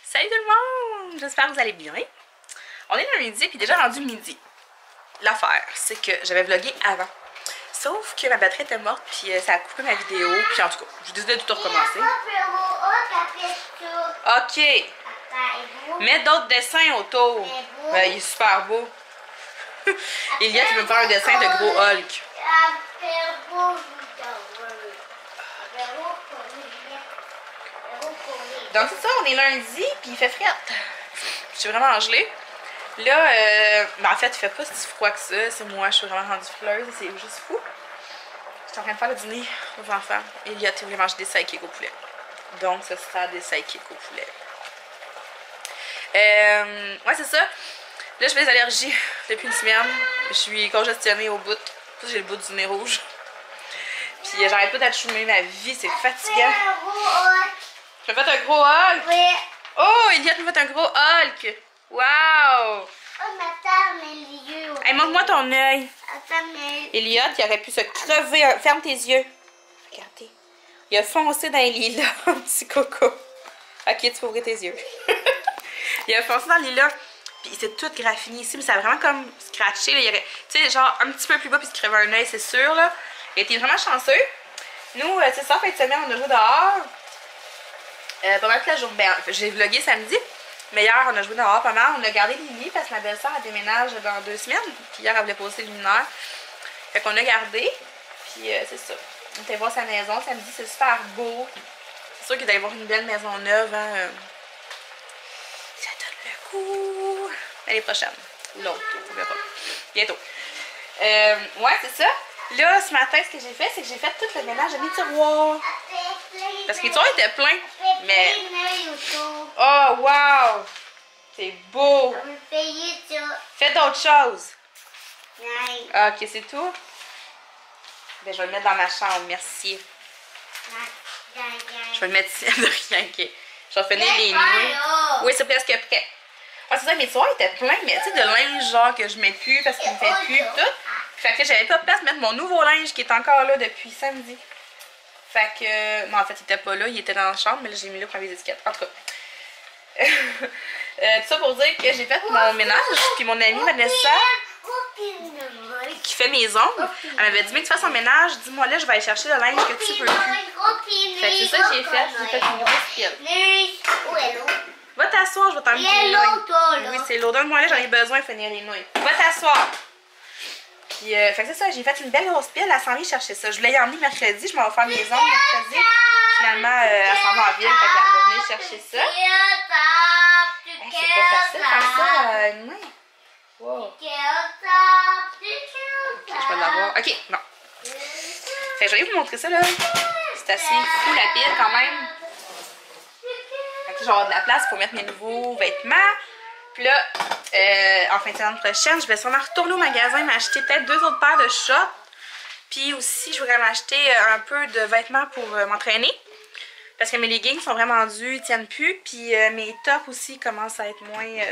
Salut tout le monde! J'espère que vous allez bien. On est le midi, puis déjà rendu midi. L'affaire, c'est que j'avais vlogué avant. Sauf que ma batterie était morte, puis ça a coupé ma vidéo. Puis en tout cas, j'ai décidé de tout recommencer. Ok! Mets d'autres dessins autour. Ben, il est super beau. Elia, tu veux me faire un dessin de gros Hulk. Donc c'est ça, on est lundi, puis il fait frette. Je suis vraiment gelée. Là, ben en fait, il fait pas si froid que ça. C'est moi, je suis vraiment rendue frileuse. C'est juste fou. Je suis en train de faire le dîner aux enfants. Elliot, il voulait manger des sidekicks au poulet. Donc, ce sera des sidekicks au poulet. Ouais, c'est ça. Là, je fais des allergies depuis une semaine. Je suis congestionnée au bout. J'ai le bout du nez rouge. Puis, j'arrête pas d'achoumer ma vie. C'est fatigant. Tu m'as fait un gros Hulk? Oui. Oh, Elliot m'a fait un gros Hulk. Wow! Oh, ma table, mes yeux. Hey, montre-moi ton œil. Elliot, il aurait pu se crever. Ferme tes yeux. Regardez. Il a foncé dans les lilas, petit coco. Ok, tu peux ouvrir tes yeux. Il a foncé dans les lilas. Puis il s'est tout graffiné ici, mais ça a vraiment comme scratché. Tu sais, genre un petit peu plus bas, puis il se crevait un œil, c'est sûr. Là. Il était vraiment chanceux. Nous, c'est ça, fin de semaine, on a joué dehors. Pas mal toute la journée. Ben, j'ai vlogué samedi. Mais hier, on a joué dehors pas mal. On a gardé Lily parce que ma belle-sœur a déménage dans 2 semaines. Puis hier, elle voulait poser le luminaire. Fait qu'on a gardé. Puis c'est ça. On était voir sa maison samedi. C'est super beau. C'est sûr qu'il doit y avoir une belle maison neuve. Hein. Ça donne le coup. L'année prochaine. L'autre, on verra. Bientôt. Ouais, c'est ça. Là, ce matin, ce que j'ai fait, c'est que j'ai fait tout le ménage de mes tiroirs. Parce que les tiroirs étaient pleins. Mais. Oh, wow! C'est beau! Fais d'autres choses. Ah, ok, c'est tout? Ben, je vais le mettre dans ma chambre, merci. Je vais le mettre ici, de rien, ok. Je vais finir les nuits. Oui, c'est presque prêt. Ah, c'est ça, mes tiroirs étaient pleins, mais tu sais, de linge, genre, que je mets plus parce qu'il me fait plus, tout. Fait que j'avais pas de place de mettre mon nouveau linge qui est encore là depuis samedi. Fait que. Non, en fait, il était pas là, il était dans la chambre, mais là, j'ai mis là pour les étiquettes. En tout cas. Tout ça pour dire que j'ai fait mon ménage, puis mon amie Vanessa, qui fait mes ongles, elle m'avait dit, mais que tu fasses ton ménage, dis-moi là, je vais aller chercher le linge que tu veux plus. Fait que c'est ça que j'ai fait une grosse pile. Va t'asseoir, je vais t'emmener les nouilles. Oui, c'est l'eau. Donne-moi là, j'en ai besoin de finir les nouilles. Va t'asseoir. Puis, fait que c'est ça, j'ai fait une belle grosse pile, elle s'en vient chercher ça. Je voulais y emmener mercredi, je m'en vais faire mes ongles mercredi. Finalement, elle s'en va en ville, fait qu'elle va venir chercher ça. Hey, c'est pas facile de faire ça, une main. Wow. Ok, je vais l'avoir. Ok, non. Fait que je vais vous montrer ça, là. C'est assez fou, la pile, quand même. Fait que genre de la place pour mettre mes nouveaux vêtements. Puis là, en fin de semaine prochaine, je vais sûrement retourner au magasin m'acheter peut-être 2 autres paires de shorts. Puis aussi, je voudrais m'acheter un peu de vêtements pour m'entraîner. Parce que mes leggings sont vraiment durs, ils tiennent plus. Puis mes tops aussi commencent à être moins... ils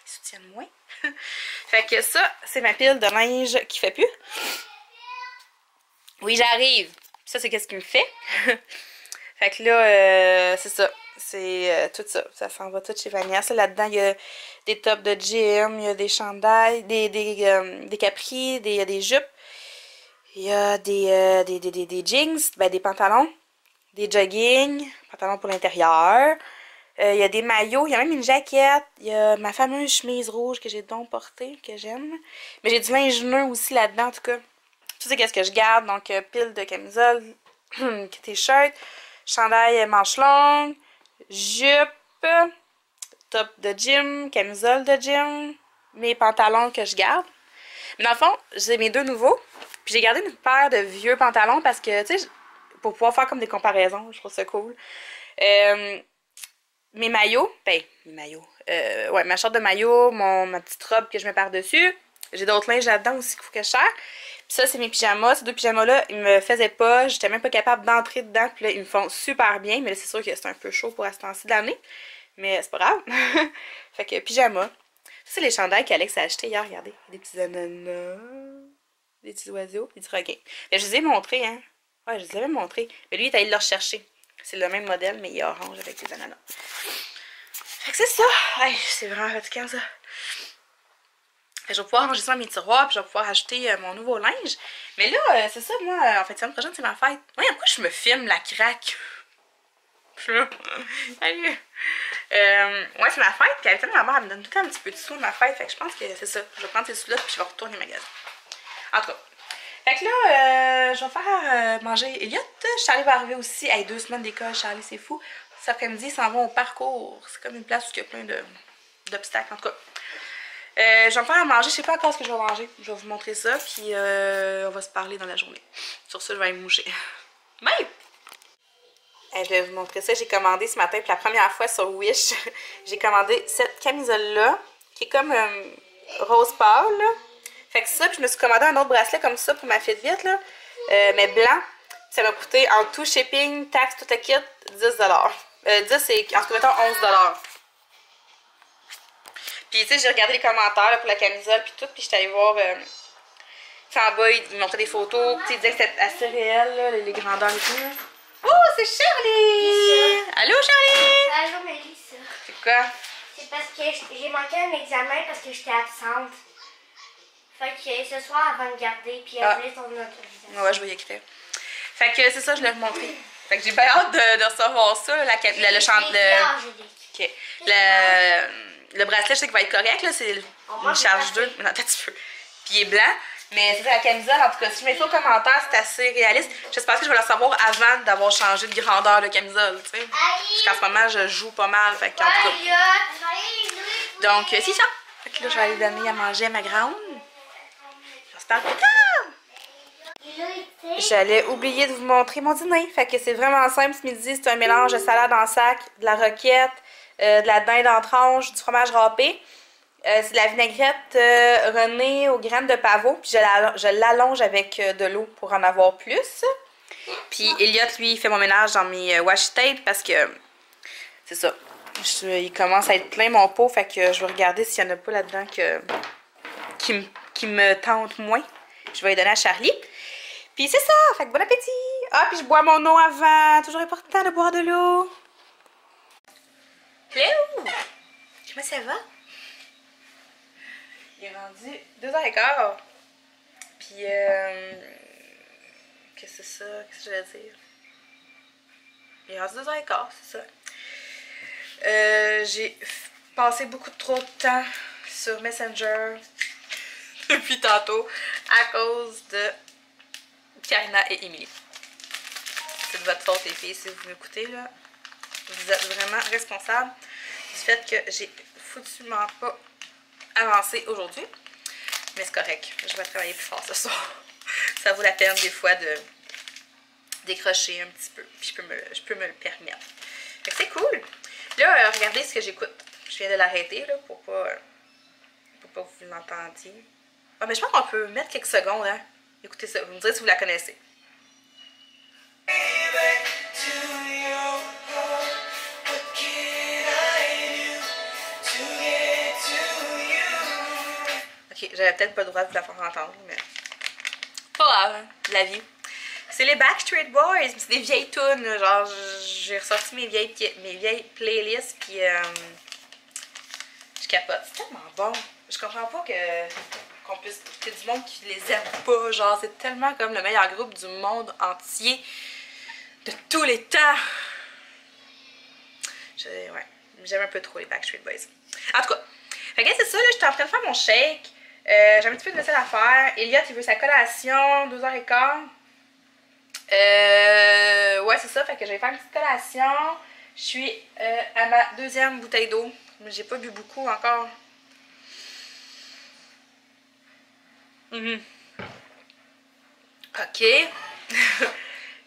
soutiennent moins. Fait que ça, c'est ma pile de linge qui fait plus. Oui, j'arrive. Ça, c'est qu'est-ce qui me fait. Fait que là, c'est ça. C'est tout ça. Ça s'en va tout chez Vania. Là-dedans, il y a des tops de gym, il y a des chandails, des capris, il y a des jupes. Il y a des jeans, ben des pantalons, des jogging, pantalons pour l'intérieur. Il y a des maillots, il y a même une jaquette. Il y a ma fameuse chemise rouge que j'ai donc portée, que j'aime. Mais j'ai du linge neuf aussi là-dedans, en tout cas. Tu sais qu'est-ce que je garde. Donc, pile de camisole, t-shirt, chandail manche longue, jupe, top de gym, camisole de gym, mes pantalons que je garde. Mais dans le fond, j'ai mes 2 nouveaux. Puis j'ai gardé une paire de vieux pantalons parce que, tu sais, pour pouvoir faire comme des comparaisons, je trouve ça cool. Mes maillots, ouais, ma short de maillot, ma petite robe que je mets par-dessus. J'ai d'autres linges là-dedans aussi qu'il faut que je cherche. Puis ça, c'est mes pyjamas. Ces 2 pyjamas-là, ils me faisaient pas. J'étais même pas capable d'entrer dedans. Puis là, ils me font super bien. Mais là, c'est sûr que c'est un peu chaud pour à ce temps-ci de l'année. Mais c'est pas grave. Fait que pyjama. Ça, c'est les chandails qu'Alex a acheté hier. Regardez. Des petits ananas. Des petits oiseaux. Des petits requins. Mais je les ai montrés, hein. Ouais, je les avais montrés. Mais lui, il est allé le rechercher. C'est le même modèle, mais il est orange avec des ananas. Fait que c'est ça. Hey, c'est vraiment fatigant, ça. Fait que je vais pouvoir ranger ça dans mes tiroirs, puis je vais pouvoir acheter mon nouveau linge. Mais là, c'est ça, moi, en fait, semaine prochaine, c'est ma fête. Ouais, pourquoi je me filme la craque? Salut! Ouais, c'est ma fête, puis habituellement, ma mère elle me donne tout le temps un petit peu de sous de ma fête, fait que je pense que c'est ça. Je vais prendre ces sous-là, puis je vais retourner au magasin. En tout cas. Fait que là, je vais faire manger Elliot. Charlie va arriver aussi. Hey, 2 semaines d'école, Charlie, c'est fou. Cet après-midi, ils s'en vont au parcours. C'est comme une place où il y a plein d'obstacles, en tout cas. Je vais me faire à manger, je sais pas encore ce que je vais manger. Je vais vous montrer ça, puis on va se parler dans la journée. Sur ça, je vais aller me moucher. Bye! Je vais vous montrer ça. J'ai commandé ce matin pour la première fois sur Wish. J'ai commandé cette camisole-là, qui est comme rose pâle, là. Fait que ça, puis je me suis commandé un autre bracelet comme ça pour ma Fitbit, là, mais blanc. Ça m'a coûté en tout shipping, taxe, tout le kit, 10 10 et en tout cas, mettons 11 Puis, tu sais, j'ai regardé les commentaires là, pour la camisole, puis tout, puis j'étais allée voir. En bas, ils montraient des photos, puis ils disaient que c'était assez réel, là, les grandeurs et tout. Oh, c'est Charlie! Allô, Charlie! Allô, Mélissa. C'est quoi? C'est parce que j'ai manqué un examen parce que j'étais absente. Fait que ce soir, elle va me garder, puis elle voulait son autorisation. Ouais, je vais y écrire. Fait que c'est ça, je l'ai remontré. Fait que j'ai bien hâte de recevoir ça, le chantier. Ok. Le bracelet, je sais qu'il va être correct, là, c'est une charge 2. Non, attends un petit peu. Puis il est blanc. Mais c'est ça, la camisole, en tout cas, si je mets ça aux commentaires, c'est assez réaliste. J'espère que je vais le savoir avant d'avoir changé de grandeur de camisole, tu sais. Parce qu'en ce moment, je joue pas mal, fait qu'en tout cas. Donc, c'est ça. Fait que là, je vais aller donner à manger à ma grande. J'espère plus tard. J'allais oublier de vous montrer mon dîner. Fait que c'est vraiment simple ce midi. C'est un mélange de salade en sac, de la roquette, de la dinde en tranches, du fromage râpé. C'est de la vinaigrette renée aux graines de pavot. Puis je l'allonge avec de l'eau pour en avoir plus. Puis Elliot, lui, il fait mon ménage dans mes washi tape parce que c'est ça. Il commence à être plein mon pot. Fait que je vais regarder s'il n'y en a pas là-dedans qui me tente moins. Je vais les donner à Charlie. Puis c'est ça. Fait que bon appétit. Ah, puis je bois mon eau avant. Toujours important de boire de l'eau. Hello! Comment ça va? Il est rendu 2h15. Puis, qu'est-ce que c'est ça? Qu'est-ce que je vais dire? Il est rendu 2h15, c'est ça. J'ai passé beaucoup trop de temps sur Messenger depuis tantôt à cause de Karina et Émilie. C'est de votre faute, les filles, si vous m'écoutez, là. Vous êtes vraiment responsables du fait que j'ai foutument pas avancé aujourd'hui. Mais c'est correct. Je vais travailler plus fort ce soir. Ça vaut la peine des fois de décrocher un petit peu. Puis je peux me le permettre. Fait que c'est cool. Là, regardez ce que j'écoute. Je viens de l'arrêter là pour pas que vous l'entendiez. Ah, mais je pense qu'on peut mettre quelques secondes, hein. Écoutez ça. Vous me direz si vous la connaissez. Ok, j'avais peut-être pas le droit de vous la faire entendre, mais pas grave, hein, la vie. C'est les Backstreet Boys, c'est des vieilles tunes, genre j'ai ressorti mes vieilles playlists, puis je capote. C'est tellement bon. Je comprends pas qu'on puisse, qu'il y ait du monde qui les aime pas, genre c'est tellement comme le meilleur groupe du monde entier, de tous les temps. Ouais, j'aime un peu trop les Backstreet Boys. En tout cas, regarde, c'est ça, là, j'étais en train de faire mon shake. J'ai un petit peu de vaisselle à faire. Elliot, il veut sa collation, 2h15. Ouais, c'est ça, fait que je vais faire une petite collation. Je suis à ma 2e bouteille d'eau. Mais j'ai pas bu beaucoup encore. Ok.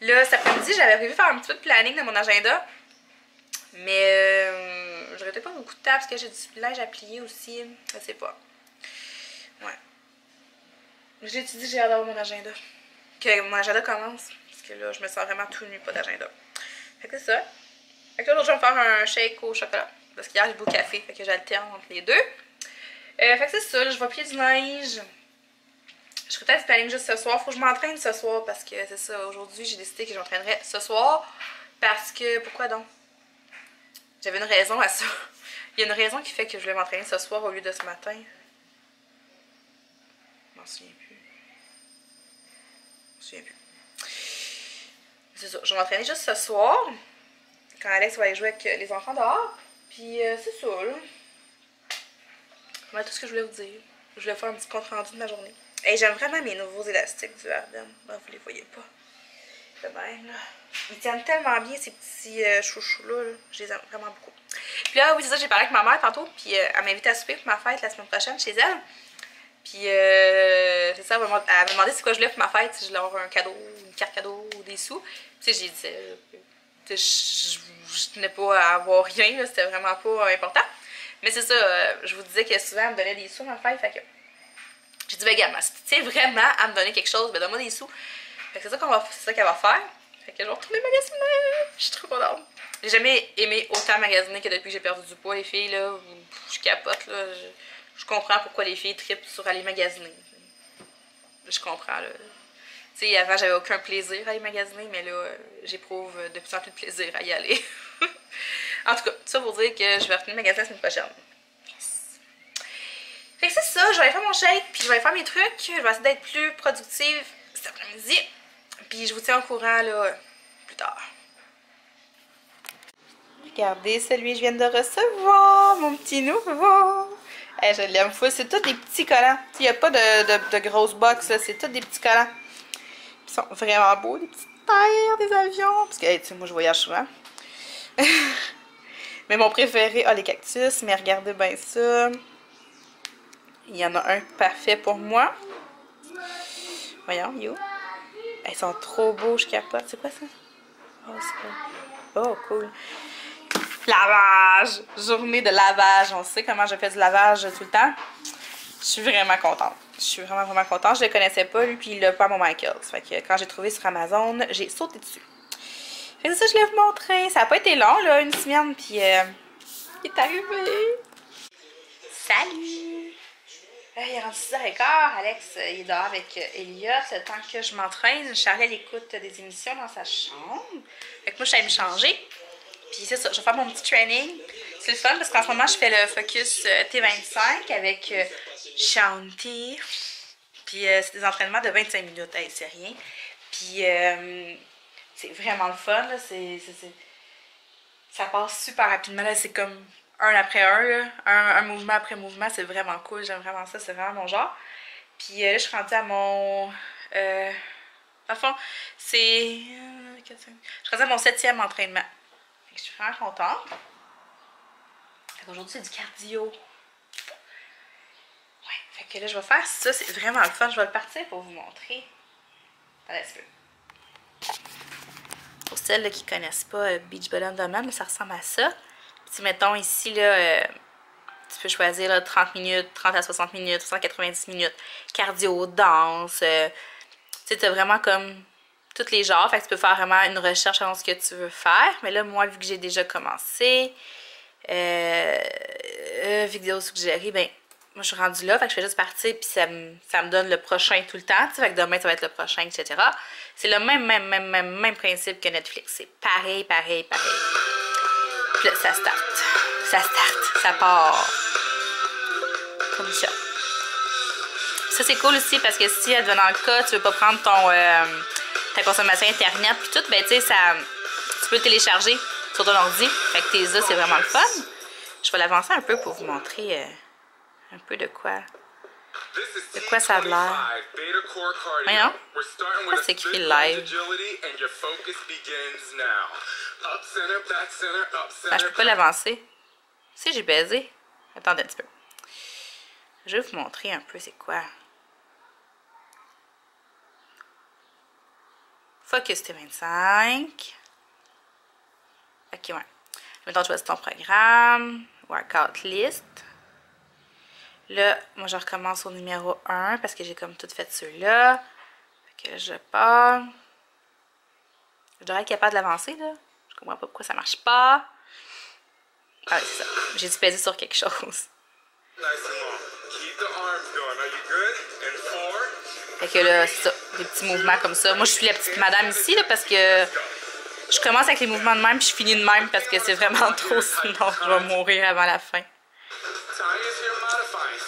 Là, cet après-midi, j'avais prévu faire un petit peu de planning de mon agenda. Mais j'aurais peut-être pas beaucoup de temps parce que j'ai du linge à plier aussi. Je sais pas. Ouais. J'ai dit que j'ai hâte d'avoir mon agenda. Que mon agenda commence. Parce que là, je me sens vraiment tout nu, pas d'agenda. Fait que c'est ça. Fait que là, aujourd'hui, je vais me faire un shake au chocolat. Parce qu'hier, j'ai bu au café. Fait que j'alterne entre les deux. Fait que c'est ça. Là, je vais plier du linge. Je ferai peut-être du planning juste ce soir. Faut que je m'entraîne ce soir parce que c'est ça. Aujourd'hui, j'ai décidé que je m'entraînerais ce soir. Parce que, pourquoi donc? J'avais une raison à ça. Il y a une raison qui fait que je voulais m'entraîner ce soir au lieu de ce matin. Je m'en souviens plus. Je m'en souviens plus. C'est ça, je vais m'entraîner juste ce soir. Quand Alex va aller jouer avec les enfants dehors. Puis c'est ça, là. Voilà tout ce que je voulais vous dire. Je voulais faire un petit compte rendu de ma journée. Et j'aime vraiment mes nouveaux élastiques du Arden. Ben, vous les voyez pas. De même, là. Ils tiennent tellement bien, ces petits chouchous-là. Là. Je les aime vraiment beaucoup. Puis là, oui, c'est ça, j'ai parlé avec ma mère tantôt. Puis elle m'a invité à souper pour ma fête la semaine prochaine chez elle. Puis c'est ça, elle m'a demandé c'est quoi je voulais pour ma fête. Si je voulais avoir un cadeau, une carte cadeau ou des sous. Tu sais, j'ai dit, je tenais pas à avoir rien, là. C'était vraiment pas important. Mais c'est ça, je vous disais que souvent, elle me donnait des sous à ma fête. Fait que j'ai dit, ben, regarde, si tu tiens vraiment à me donner quelque chose, ben, donne-moi des sous. Fait que c'est ça qu'elle va faire. Fait que je vais retourner magasiner. Je suis trop contente. J'ai jamais aimé autant magasiner que depuis que j'ai perdu du poids, les filles, là. Je capote, là. Je comprends pourquoi les filles trippent sur aller magasiner. Je comprends, là. Tu sais, avant, j'avais aucun plaisir à aller magasiner, mais là, j'éprouve de plus en plus de plaisir à y aller. En tout cas, ça pour dire que je vais retourner magasiner la semaine prochaine. Yes. Fait que c'est ça, je vais aller faire mon shake, puis je vais aller faire mes trucs. Je vais essayer d'être plus productive cet après-midi. Puis je vous tiens au courant, là, plus tard. Regardez celui que je viens de recevoir, mon petit nouveau. Hey, je l'aime fou, c'est tous des petits collants. Il n'y a pas de grosses box, c'est tous des petits collants. Ils sont vraiment beaux, des petites terres, des avions. Parce que, hey, tu sais, moi, je voyage souvent. Mais mon préféré, les cactus. Mais regardez bien ça. Il y en a un parfait pour moi. Voyons, yo. Ils sont trop beaux, je capote. C'est quoi ça? Oh, c'est quoi? Oh, cool. Lavage! Journée de lavage. On sait comment je fais du lavage tout le temps. Je suis vraiment contente. Je suis vraiment, vraiment contente. Je le connaissais pas, lui, puis il l'a pas à mon Michaels. Fait que quand j'ai trouvé sur Amazon, j'ai sauté dessus. Fait que ça, je l'ai vous montrer. Ça n'a pas été long, là, une semaine, puis il est arrivé. Salut! Il est rendu 6h15. Alex, il est dehors avec Elliot. Le temps que je m'entraîne, Charlie, elle écoute des émissions dans sa chambre. Fait que moi, je suis allée me changer. Puis c'est ça, je vais faire mon petit training. C'est le fun parce qu'en ce moment, je fais le focus T25 avec Shanti. Puis c'est des entraînements de 25 minutes. Hey, c'est rien. Puis c'est vraiment le fun. Là. Ça passe super rapidement. C'est comme un après un. Là. Un mouvement après mouvement. C'est vraiment cool. J'aime vraiment ça. C'est vraiment mon genre. Puis là, je suis rendue à mon... dans le fond, c'est... je suis rendue à mon 7e entraînement. Je suis vraiment contente. Aujourd'hui, c'est du cardio. Ouais, fait que là, je vais faire ça. C'est vraiment le fun. Je vais le partir pour vous montrer. Attendez un petit peu. Pour celles là, qui ne connaissent pas Beachbody Woman, ça ressemble à ça. Puis, mettons ici, là, tu peux choisir là, 30 minutes, 30 à 60 minutes, 190 minutes. Cardio, danse. Tu sais, tu as vraiment comme... tous les genres, fait que tu peux faire vraiment une recherche selon ce que tu veux faire. Mais là, moi, vu que j'ai déjà commencé, vidéo suggérée, ben, moi, je suis rendue là, fait que je fais juste partir, puis ça me donne le prochain tout le temps, tu sais, fait que demain, ça va être le prochain, etc. C'est le même principe que Netflix. C'est pareil. Puis là, ça part. Comme ça. Ça, c'est cool aussi, parce que si, advenant le cas, tu veux pas prendre ta consommation internet puis tout, ben tu sais, tu peux le télécharger sur ton ordi. Fait que tes ça, c'est vraiment le fun. Je vais l'avancer un peu pour vous montrer un peu de quoi ça a l'air. Voyons. Pourquoi c'est écrit live? Ah, je peux pas l'avancer. Si, j'ai baisé. Attendez un petit peu. Je vais vous montrer un peu c'est quoi. Focus T25. Ok, ouais. Maintenant, tu choisis ton programme. Workout list. Là, moi, je recommence au numéro 1 parce que j'ai comme tout fait ceux-là. Fait que je pars. Je devrais être capable de l'avancer, là. Je comprends pas pourquoi ça marche pas. Ah, c'est ça. J'ai dû peser sur quelque chose. Fait que là, c'est ça, des petits mouvements comme ça. Moi, je suis la petite madame ici, là, parce que Je commence avec les mouvements de même puis je finis de même parce que c'est vraiment trop, sinon je vais mourir avant la fin.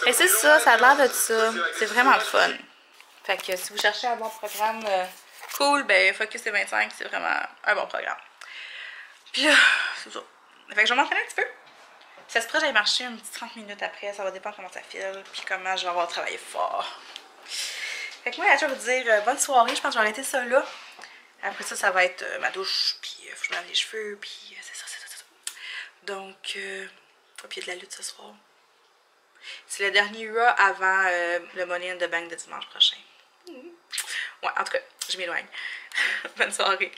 Et c'est ça, ça a l'air de ça. C'est vraiment fun. Fait que si vous cherchez un bon programme cool, ben Focus T25, c'est vraiment un bon programme. Puis là, c'est ça. Fait que je vais m'entraîner un petit peu. Ça se pourrait que j'aille marcher un petit 30 minutes après, ça va dépendre comment ça file, puis comment je vais avoir travaillé fort. Fait que moi, je vais vous dire bonne soirée, je pense que je vais arrêter ça là. Après ça, ça va être ma douche, puis faut que je me lave les cheveux, puis c'est ça. Donc, puis il y a de la lutte ce soir. C'est le dernier Raw avant le Money in the Bank de dimanche prochain. Ouais, en tout cas, je m'éloigne. Bonne soirée.